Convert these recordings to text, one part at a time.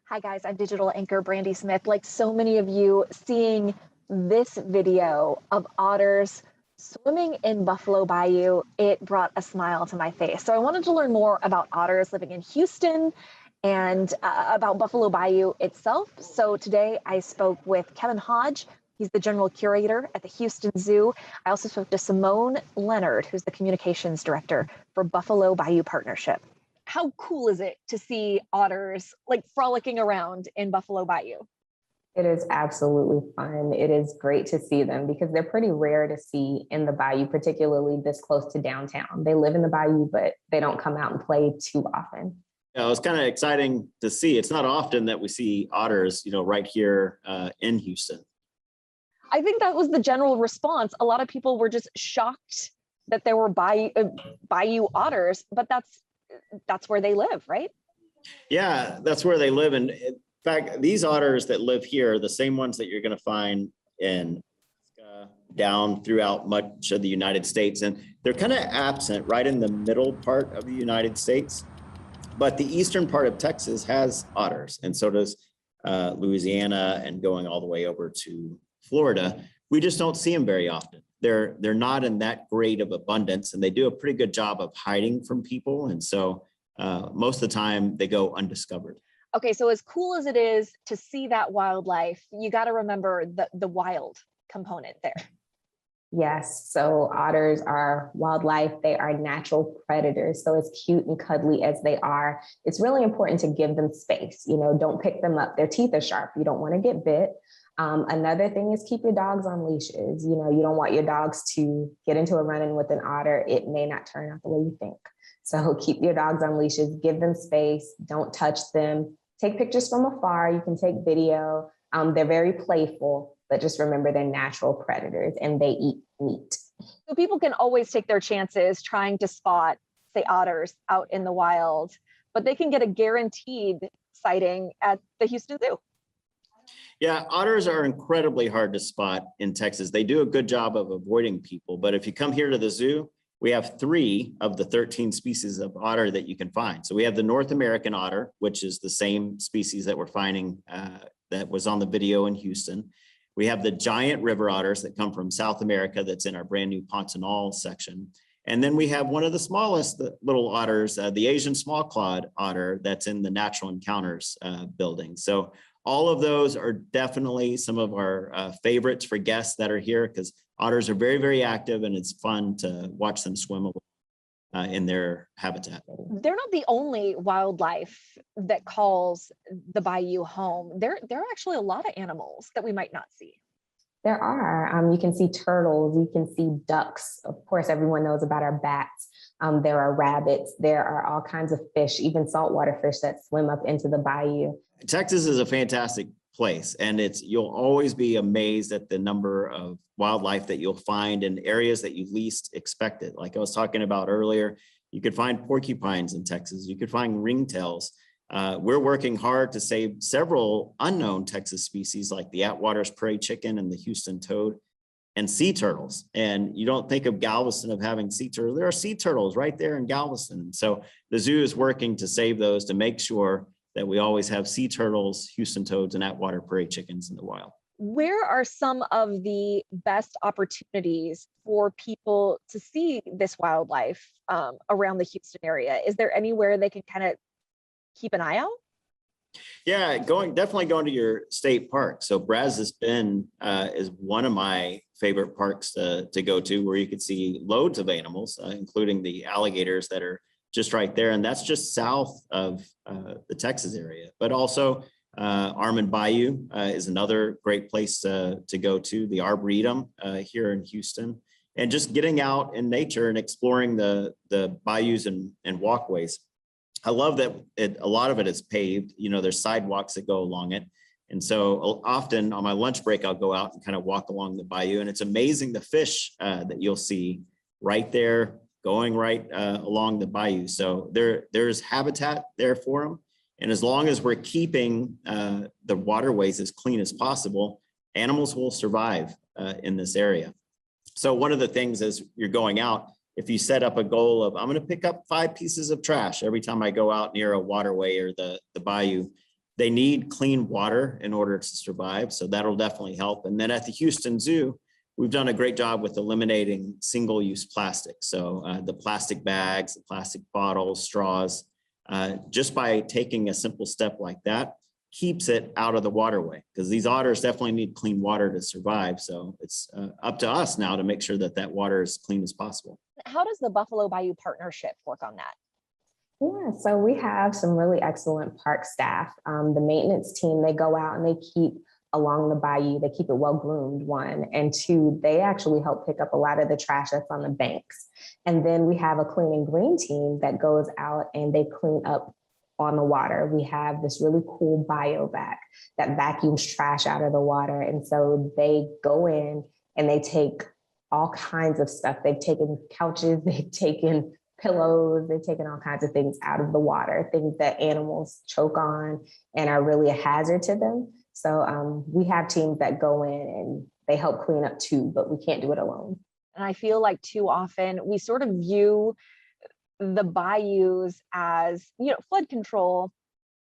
Hi guys, I'm digital anchor Brandi Smith. Like so many of you, seeing this video of otters swimming in Buffalo Bayou, it brought a smile to my face. So I wanted to learn more about otters living in Houston and about Buffalo Bayou itself. So today I spoke with Kevin Hodge. He's the general curator at the Houston Zoo. I also spoke to Simone Leonard, who's the communications director for Buffalo Bayou Partnership. How cool is it to see otters like frolicking around in Buffalo Bayou? It is absolutely fun. It is great to see them because they're pretty rare to see in the bayou, particularly this close to downtown. They live in the bayou, but they don't come out and play too often. Yeah, it was kind of exciting to see. It's not often that we see otters, right here in Houston. I think that was the general response. A lot of people were just shocked that there were bayou otters, but that's where they live, right? Yeah, that's where they live. And in fact, these otters that live here are the same ones that you're going to find in down throughout much of the United States. And they're kind of absent right in the middle part of the United States. But the eastern part of Texas has otters, and so does Louisiana, and going all the way over to Florida. We just don't see them very often. They're not in that great of abundance, and they do a pretty good job of hiding from people. And so most of the time they go undiscovered. Okay, so as cool as it is to see that wildlife, you got to remember the wild component there. Yes, so otters are wildlife. They are natural predators. So as cute and cuddly as they are, it's really important to give them space. Don't pick them up. Their teeth are sharp. You don't want to get bit. Another thing is keep your dogs on leashes. You don't want your dogs to get into a run-in with an otter. It may not turn out the way you think. So keep your dogs on leashes, give them space, don't touch them, take pictures from afar. You can take video. They're very playful, but just remember they're natural predators and they eat meat. So people can always take their chances trying to spot, say, otters out in the wild, but they can get a guaranteed sighting at the Houston Zoo. Yeah, otters are incredibly hard to spot in Texas. They do a good job of avoiding people, but if you come here to the zoo, we have 3 of the 13 species of otter that you can find. So we have the North American otter, which is the same species that we're finding that was on the video in Houston. We have the giant river otters that come from South America that's in our brand new Pontanal section. And then we have one of the smallest little otters, the Asian small-clawed otter that's in the Natural Encounters building. So all of those are definitely some of our favorites for guests that are here, because otters are very, very active and it's fun to watch them swim in their habitat. They're not the only wildlife that calls the bayou home. There are actually a lot of animals that we might not see. There are. You can see turtles, you can see ducks. Of course, everyone knows about our bats. There are rabbits. There are all kinds of fish, even saltwater fish that swim up into the bayou. Texas is a fantastic place, and you'll always be amazed at the number of wildlife that you'll find in areas that you least expect it. Like I was talking about earlier, you could find porcupines in Texas. You could find ringtails. We're working hard to save several unknown Texas species like the Atwater's prairie chicken and the Houston toad and sea turtles. And you don't think of Galveston of having sea turtles. There are sea turtles right there in Galveston. So the zoo is working to save those, to make sure that we always have sea turtles, Houston toads, and Atwater prairie chickens in the wild. Where are some of the best opportunities for people to see this wildlife around the Houston area? Is there anywhere they can kind of keep an eye out? Yeah, definitely going to your state park. So Brazos Bend is one of my favorite parks to go to, where you could see loads of animals, including the alligators that are just right there. And that's just south of the Texas area. But also Armand Bayou is another great place to go to, the Arboretum here in Houston. And just getting out in nature and exploring the bayous and walkways. I love that a lot of it is paved. There's sidewalks that go along it. And so often on my lunch break, I'll go out and kind of walk along the bayou. And it's amazing the fish that you'll see right there going right along the bayou. So there's habitat there for them. And as long as we're keeping the waterways as clean as possible, animals will survive in this area. So one of the things as you're going out, if you set up a goal of, I'm going to pick up 5 pieces of trash every time I go out near a waterway or the bayou, They need clean water in order to survive, so that'll definitely help. And then at the Houston Zoo, we've done a great job with eliminating single-use plastic. So the plastic bags, the plastic bottles, straws, just by taking a simple step like that, keeps it out of the waterway, because these otters definitely need clean water to survive. So it's up to us now to make sure that that water is clean as possible. How does the Buffalo Bayou partnership work on that? Yeah, so we have some really excellent park staff. The maintenance team, they go out and they keep along the bayou, they keep it well groomed, one, and two, they actually help pick up a lot of the trash that's on the banks. And then we have a clean and green team that goes out and they clean up on the water. We have this really cool biovac that vacuums trash out of the water. And so they go in and they take all kinds of stuff. They've taken couches, they've taken pillows, they've taken all kinds of things out of the water, things that animals choke on and are really a hazard to them. So we have teams that go in and they help clean up too, but we can't do it alone. And I feel like too often we sort of view the bayous as, flood control,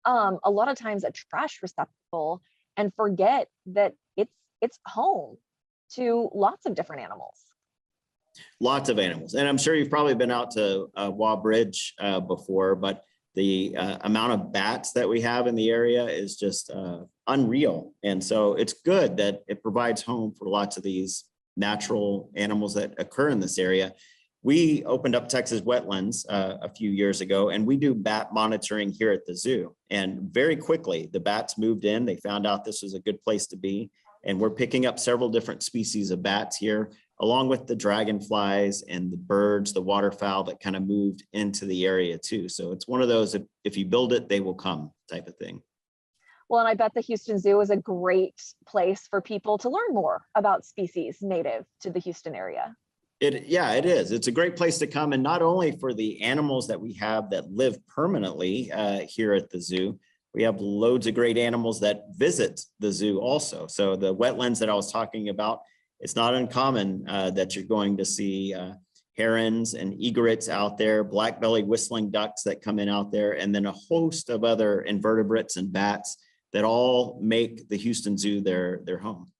a lot of times a trash receptacle, and forget that it's home to lots of different animals. Lots of animals. And I'm sure you've probably been out to Waugh Bridge before, but the amount of bats that we have in the area is just unreal. And so it's good that it provides home for lots of these natural animals that occur in this area. We opened up Texas Wetlands a few years ago, and we do bat monitoring here at the zoo. And very quickly, the bats moved in. They found out this was a good place to be. And we're picking up several different species of bats here, along with the dragonflies and the birds, the waterfowl that kind of moved into the area too. So it's one of those, if you build it, they will come type of thing. Well, and I bet the Houston Zoo is a great place for people to learn more about species native to the Houston area. Yeah, it is. It's a great place to come. And not only for the animals that we have that live permanently here at the zoo, we have loads of great animals that visit the zoo also. So the wetlands that I was talking about, it's not uncommon that you're going to see herons and egrets out there, black-bellied whistling ducks that come in out there, and then a host of other invertebrates and bats that all make the Houston Zoo their home.